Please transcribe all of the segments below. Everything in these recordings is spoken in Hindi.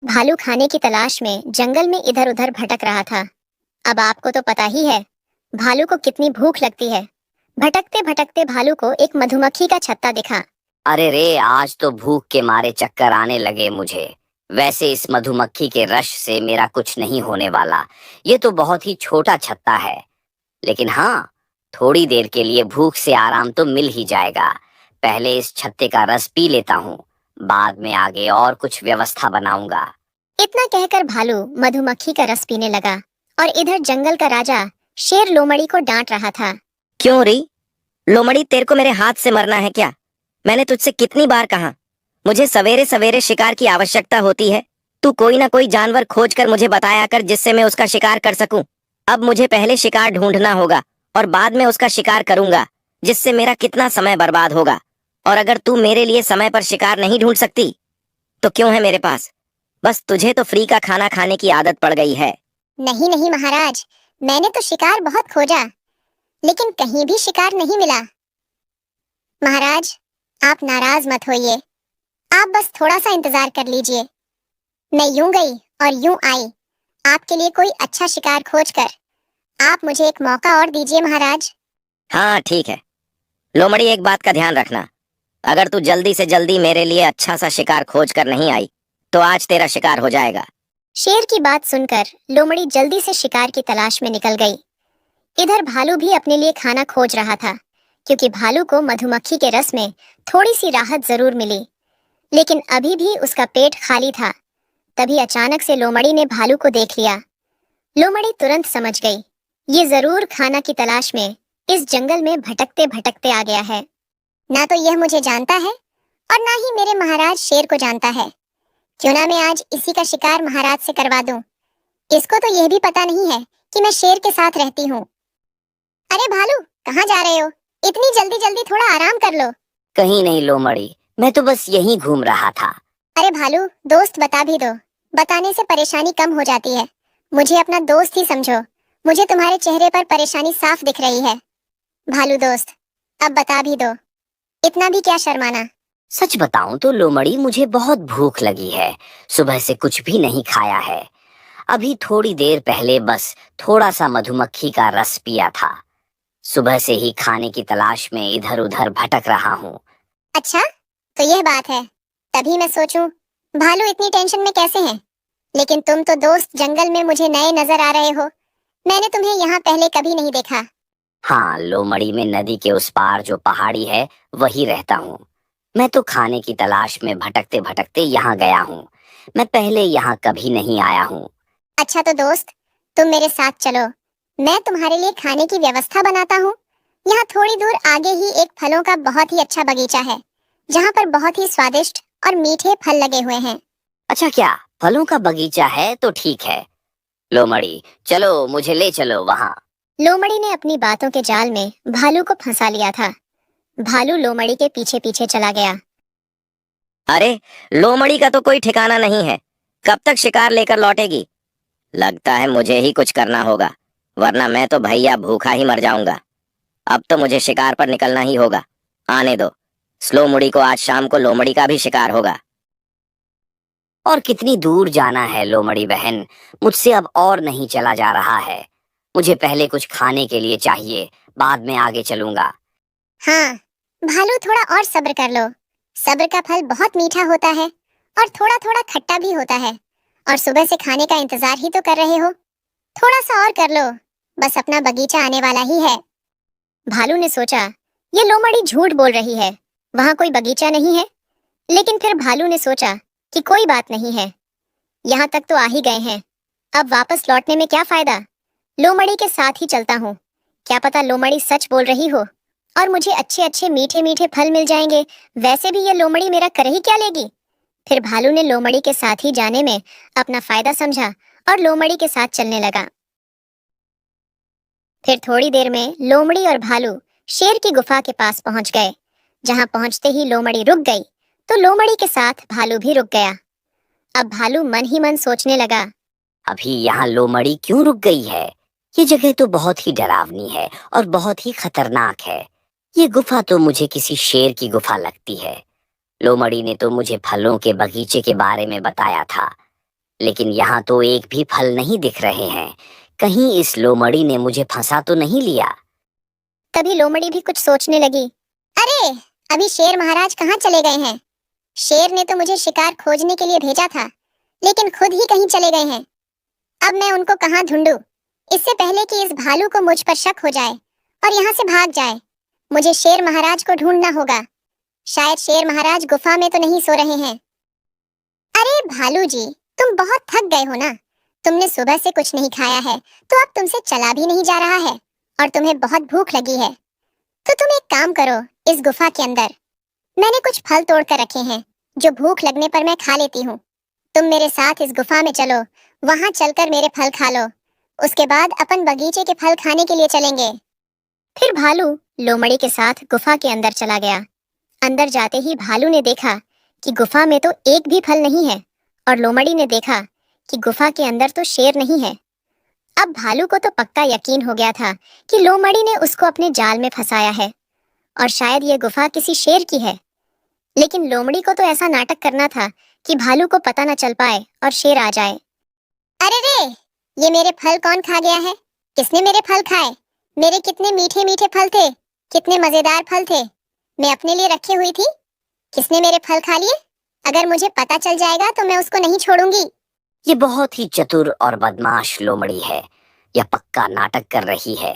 भालू खाने की तलाश में जंगल में इधर उधर भटक रहा था। अब आपको तो पता ही है भालू को कितनी भूख लगती है। भटकते भटकते भालू को एक मधुमक्खी का छत्ता दिखा। अरे रे, आज तो भूख के मारे चक्कर आने लगे मुझे। वैसे इस मधुमक्खी के रस से मेरा कुछ नहीं होने वाला। ये तो बहुत ही छोटा छत्ता है, लेकिन हाँ, थोड़ी देर के लिए भूख से आराम तो मिल ही जाएगा। पहले इस छत्ते का रस पी लेता हूँ, बाद में आगे और कुछ व्यवस्था बनाऊंगा। इतना कहकर भालू मधुमक्खी का रस पीने लगा और इधर जंगल का राजा शेर लोमड़ी को डांट रहा था। क्यों री? लोमड़ी, तेरे को मेरे हाथ से मरना है क्या? मैंने तुझसे कितनी बार कहा, मुझे सवेरे सवेरे शिकार की आवश्यकता होती है। तू कोई ना कोई जानवर खोज कर मुझे बताया कर जिससे मैं उसका शिकार कर सकूं। अब मुझे पहले शिकार ढूंढना होगा और बाद में उसका शिकार करूंगा, जिससे मेरा कितना समय बर्बाद होगा। और अगर तू मेरे लिए समय पर शिकार नहीं ढूंढ सकती तो क्यों है मेरे पास? बस तुझे तो फ्री का खाना खाने की आदत पड़ गई है। नहीं नहीं महाराज, मैंने तो शिकार बहुत खोजा, लेकिन कहीं भी शिकार नहीं मिला। महाराज, आप नाराज मत होइए, आप बस थोड़ा सा इंतजार कर लीजिए। मैं यूं गई और यूं आई, आपके लिए कोई अच्छा शिकार खोज कर। आप मुझे एक मौका और दीजिए महाराज। हाँ ठीक है। लोमड़ी, एक बात का ध्यान रखना, अगर तू जल्दी से जल्दी मेरे लिए अच्छा सा शिकार खोज कर नहीं आई तो आज तेरा शिकार हो जाएगा। शेर की बात सुनकर लोमड़ी जल्दी से शिकार की तलाश में निकल गई। इधर भालू भी अपने लिए खाना खोज रहा था, क्योंकि भालू को मधुमक्खी के रस में थोड़ी सी राहत जरूर मिली, लेकिन अभी भी उसका पेट खाली था। तभी अचानक से लोमड़ी ने भालू को देख लिया। लोमड़ी तुरंत समझ गई, ये जरूर खाना की तलाश में इस जंगल में भटकते भटकते आ गया है। ना तो यह मुझे जानता है और ना ही मेरे महाराज शेर को जानता है। क्यों ना मैं आज इसी का शिकार महाराज से करवा दूं। इसको तो यह भी पता नहीं है कि मैं शेर के साथ रहती हूँ। अरे भालू, कहाँ जा रहे हो? इतनी जल्दी जल्दी थोड़ा आराम कर लो। कहीं नहीं लोमड़ी, मैं तो बस यहीं घूम रहा था। अरे भालू, दोस्त बता भी दो, बताने से परेशानी कम हो जाती है। मुझे अपना दोस्त ही समझो, मुझे तुम्हारे चेहरे पर परेशानी साफ दिख रही है। भालू दोस्त, अब बता भी दो, इतना भी क्या शर्माना। सच बताऊं तो लोमड़ी, मुझे बहुत भूख लगी है। सुबह से कुछ भी नहीं खाया है। अभी थोड़ी देर पहले बस थोड़ा सा मधुमक्खी का रस पिया था। सुबह से ही खाने की तलाश में इधर उधर भटक रहा हूँ। अच्छा, तो यह बात है। तभी मैं सोचूं भालू इतनी टेंशन में कैसे हैं। लेकिन तुम तो दोस्त जंगल में मुझे नए नजर आ रहे हो। मैंने तुम्हें यहाँ पहले कभी नहीं देखा। हाँ, लोमड़ी में नदी के उस पार जो पहाड़ी है वही रहता हूँ। मैं तो खाने की तलाश में भटकते भटकते यहाँ गया हूँ। मैं पहले यहाँ कभी नहीं आया हूँ। अच्छा तो दोस्त, तुम मेरे साथ चलो, मैं तुम्हारे लिए खाने की व्यवस्था बनाता हूँ। यहाँ थोड़ी दूर आगे ही एक फलों का बहुत ही अच्छा बगीचा है, जहाँ पर बहुत ही स्वादिष्ट और मीठे फल लगे हुए हैं। अच्छा, क्या फलों का बगीचा है? तो ठीक है लोमड़ी, चलो मुझे ले चलो वहाँ। लोमड़ी ने अपनी बातों के जाल में भालू को फंसा लिया था। भालू लोमड़ी के पीछे पीछे चला गया। अरे, लोमड़ी का तो कोई ठिकाना नहीं है, कब तक शिकार लेकर लौटेगी? लगता है मुझे ही कुछ करना होगा, वरना मैं तो भैया भूखा ही मर जाऊंगा। अब तो मुझे शिकार पर निकलना ही होगा। आने दो, स्लो मुड़ी को आज शाम को लोमड़ी का भी शिकार होगा। और कितनी दूर जाना है लोमड़ी बहन? मुझसे अब और नहीं चला जा रहा है। मुझे पहले कुछ खाने के लिए चाहिए, बाद में आगे चलूंगा। हाँ भालू, थोड़ा और सब्र कर लो। सब्र का फल बहुत मीठा होता है और थोड़ा थोड़ा खट्टा भी होता है। और सुबह से खाने का इंतजार ही तो कर रहे हो, थोड़ा सा और कर लो, बस अपना बगीचा आने वाला ही है। भालू ने सोचा, ये लोमड़ी झूठ बोल रही है, वहां कोई बगीचा नहीं है। लेकिन फिर भालू ने सोचा कि कोई बात नहीं है, यहाँ तक तो आ ही गए हैं, अब वापस लौटने में क्या फायदा। लोमड़ी के साथ ही चलता हूँ, क्या पता लोमड़ी सच बोल रही हो और मुझे अच्छे अच्छे मीठे मीठे फल मिल जाएंगे। वैसे भी ये लोमड़ी मेरा कर ही क्या लेगी। फिर भालू ने लोमड़ी के साथ ही जाने में अपना फायदा समझा और लोमड़ी के साथ चलने लगा। फिर थोड़ी देर में लोमड़ी और भालू शेर की गुफा के पास पहुंच गए। जहां पहुंचते ही लोमड़ी रुक गई, तो लोमड़ी के साथ भालू भी रुक गया। अब भालू मन ही मन सोचने लगा, अभी यहाँ लोमड़ी क्यों रुक गई है? ये जगह तो बहुत ही डरावनी है और बहुत ही खतरनाक है। ये गुफा तो मुझे किसी शेर की गुफा लगती है। लोमड़ी ने तो मुझे फलों के बगीचे के बारे में बताया था, लेकिन यहाँ तो एक भी फल नहीं दिख रहे हैं। कहीं इस लोमड़ी ने मुझे फंसा तो नहीं लिया। तभी लोमड़ी भी कुछ सोचने लगी। अरे, अभी शेर महाराज कहाँ चले गए हैं? शेर ने तो मुझे शिकार खोजने के लिए भेजा था, लेकिन खुद ही कहीं चले गए हैं। अब मैं उनको कहाँ ढूंढूं? इससे पहले कि इस भालू को मुझ पर शक हो जाए और यहाँ से भाग जाए, मुझे शेर महाराज को ढूंढना होगा। शायद शेर महाराज गुफा में तो नहीं सो रहे हैं। अरे भालू जी, तुम बहुत थक गए हो ना? तुमने सुबह से कुछ नहीं खाया है, तो अब तुमसे चला भी नहीं जा रहा है और तुम्हें बहुत भूख लगी है। तो तुम एक काम करो, इस गुफा के अंदर मैंने कुछ फल तोड़ कर रखे हैं, जो भूख लगने पर मैं खा लेती हूँ। तुम मेरे साथ इस गुफा में चलो, वहां चलकर मेरे फल खा लो। उसके बाद अपन बगीचे के फल खाने के लिए चलेंगे। फिर भालू लोमड़ी के साथ गुफा के अंदर चला गया। अंदर जाते ही भालू ने देखा कि गुफा में तो एक भी फल नहीं है, और लोमड़ी ने देखा कि गुफा के अंदर तो शेर नहीं है। अब भालू को तो पक्का यकीन हो गया था कि लोमड़ी ने उसको अपने जाल में फंसाया है और शायद ये गुफा किसी शेर की है। लेकिन लोमड़ी को तो ऐसा नाटक करना था कि भालू को पता न चल पाए और शेर आ जाए। अरे रे, ये मेरे फल कौन खा गया है? किसने मेरे फल खाए? मेरे कितने मीठे मीठे फल थे, कितने मजेदार फल थे, मैं अपने लिए रखे हुई थी। किसने मेरे फल खा लिए? अगर मुझे पता चल जाएगा तो मैं उसको नहीं छोड़ूंगी। ये बहुत ही चतुर और बदमाश लोमड़ी है। यह पक्का नाटक कर रही है।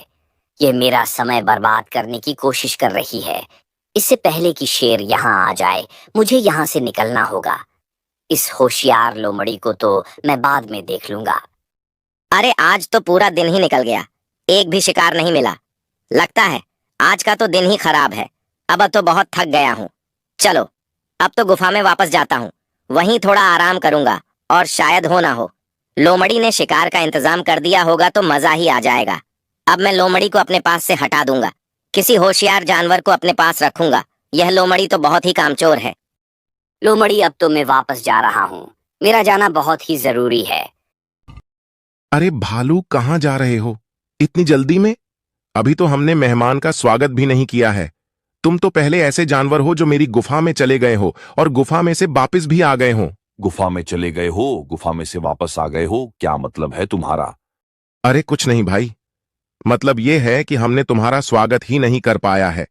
ये मेरा समय बर्बाद करने की कोशिश कर रही है। इससे पहले कि शेर यहाँ आ जाए, मुझे यहाँ से निकलना होगा। इस होशियार लोमड़ी को तो मैं बाद में देख लूंगा। अरे आज तो पूरा दिन ही निकल गया, एक भी शिकार नहीं मिला। लगता है आज का तो दिन ही खराब है। अब तो बहुत थक गया हूँ। चलो अब तो गुफा में वापस जाता हूँ, वहीं थोड़ा आराम करूंगा और शायद हो ना हो लोमड़ी ने शिकार का इंतजाम कर दिया होगा तो मजा ही आ जाएगा। अब मैं लोमड़ी को अपने पास से हटा दूंगा, किसी होशियार जानवर को अपने पास रखूंगा। यह लोमड़ी तो बहुत ही कामचोर है। लोमड़ी, अब तो मैं वापस जा रहा हूँ। मेरा जाना बहुत ही जरूरी है। अरे भालू, कहाँ जा रहे हो इतनी जल्दी में? अभी तो हमने मेहमान का स्वागत भी नहीं किया है। तुम तो पहले ऐसे जानवर हो जो मेरी गुफा में चले गए हो और गुफा में से वापस भी आ गए हो। गुफा में चले गए हो, गुफा में से वापस आ गए हो, क्या मतलब है तुम्हारा? अरे कुछ नहीं भाई, मतलब ये है कि हमने तुम्हारा स्वागत ही नहीं कर पाया है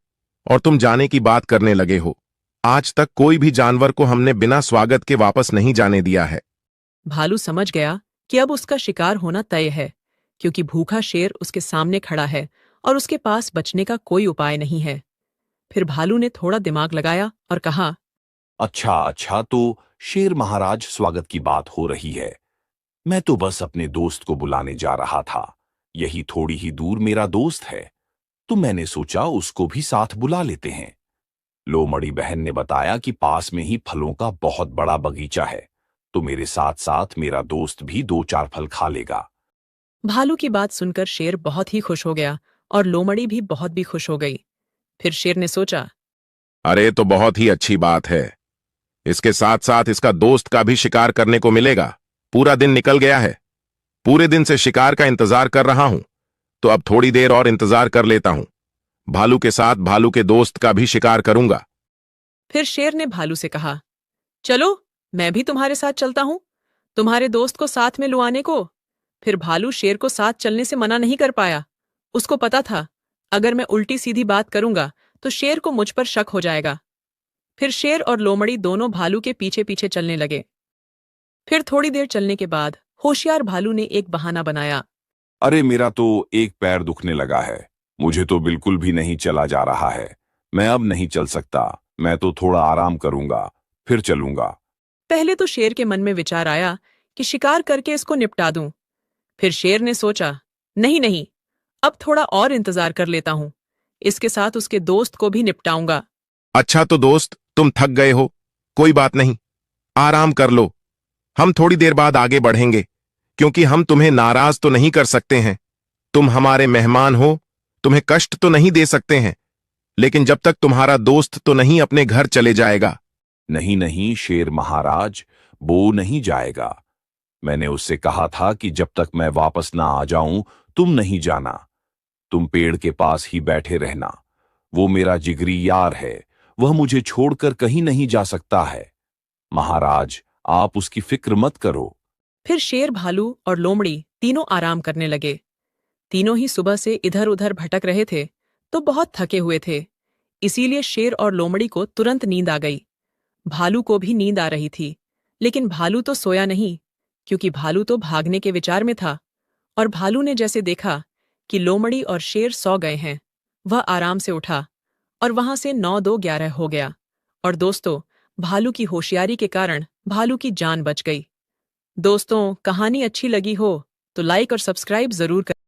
और तुम जाने की बात करने लगे हो। आज तक कोई भी जानवर को हमने बिना स्वागत के वापस नहीं जाने दिया है। भालू समझ गया कि अब उसका शिकार होना तय है, क्योंकि भूखा शेर उसके सामने खड़ा है और उसके पास बचने का कोई उपाय नहीं है। फिर भालू ने थोड़ा दिमाग लगाया और कहा, अच्छा, तो शेर महाराज, स्वागत की बात हो रही है। मैं तो बस अपने दोस्त को बुलाने जा रहा था। यही थोड़ी ही दूर मेरा दोस्त है, तो मैंने सोचा उसको भी साथ बुला लेते हैं। लोमड़ी बहन ने बताया कि पास में ही फलों का बहुत बड़ा बगीचा है, तो मेरे साथ साथ मेरा दोस्त भी 2-4 फल खा लेगा। भालू की बात सुनकर शेर बहुत ही खुश हो गया और लोमड़ी भी बहुत भी खुश हो गई। फिर शेर ने सोचा, अरे तो बहुत ही अच्छी बात है, इसके साथ साथ इसका दोस्त का भी शिकार करने को मिलेगा। पूरा दिन निकल गया है, पूरे दिन से शिकार का इंतजार कर रहा हूं, तो अब थोड़ी देर और इंतजार कर लेता हूं। भालू के साथ भालू के दोस्त का भी शिकार करूंगा। फिर शेर ने भालू से कहा, चलो मैं भी तुम्हारे साथ चलता हूं, तुम्हारे दोस्त को साथ में लुआने को। फिर भालू शेर को साथ चलने से मना नहीं कर पाया। उसको पता था अगर मैं उल्टी सीधी बात करूंगा तो शेर को मुझ पर शक हो जाएगा। फिर शेर और लोमड़ी दोनों भालू के पीछे पीछे चलने लगे। फिर थोड़ी देर चलने के बाद होशियार भालू ने एक बहाना बनाया। अरे मेरा तो एक पैर दुखने लगा है, मुझे तो बिल्कुल भी नहीं चला जा रहा है। मैं अब नहीं चल सकता, मैं तो थोड़ा आराम करूंगा, फिर चलूंगा। पहले तो शेर के मन में विचार आया कि शिकार करके इसको निपटा दूं। फिर शेर ने सोचा, नहीं, अब थोड़ा और इंतजार कर लेता हूं, इसके साथ उसके दोस्त को भी निपटाऊंगा। अच्छा तो दोस्त, तुम थक गए हो, कोई बात नहीं, आराम कर लो। हम थोड़ी देर बाद आगे बढ़ेंगे, क्योंकि हम तुम्हें नाराज तो नहीं कर सकते हैं। तुम हमारे मेहमान हो, तुम्हें कष्ट तो नहीं दे सकते हैं, लेकिन जब तक तुम्हारा दोस्त तो नहीं अपने घर चले जाएगा। नहीं शेर महाराज, वो नहीं जाएगा। मैंने उससे कहा था कि जब तक मैं वापस ना आ जाऊं तुम नहीं जाना, तुम पेड़ के पास ही बैठे रहना। वो मेरा जिगरी यार है, वह मुझे छोड़कर कहीं नहीं जा सकता है। महाराज, आप उसकी फिक्र मत करो। फिर शेर, भालू और लोमड़ी तीनों आराम करने लगे। तीनों ही सुबह से इधर उधर भटक रहे थे तो बहुत थके हुए थे, इसीलिए शेर और लोमड़ी को तुरंत नींद आ गई। भालू को भी नींद आ रही थी, लेकिन भालू तो सोया नहीं, क्योंकि भालू तो भागने के विचार में था। और भालू ने जैसे देखा कि लोमड़ी और शेर सो गए हैं, वह आराम से उठा और वहां से 9-2-11 हो गया। और दोस्तों, भालू की होशियारी के कारण भालू की जान बच गई। दोस्तों, कहानी अच्छी लगी हो तो लाइक और सब्सक्राइब जरूर करें।